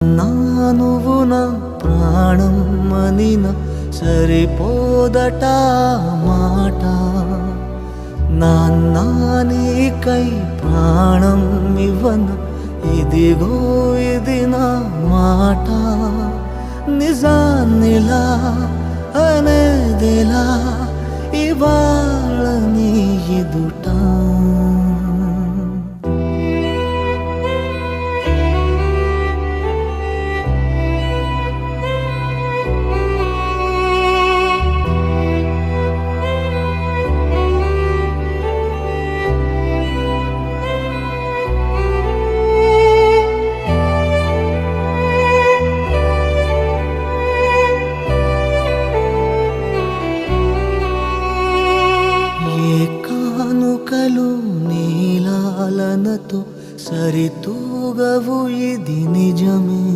నా నువ్వు నా ప్రాణం అనిన సరిపోదట మాట. నాన్న నీకై ప్రాణం ఇవ్వన ఇదిగో ఇది నా మాట. నిజాన్నిలా అనేదిలా ఇవాళ నీ ఎదుట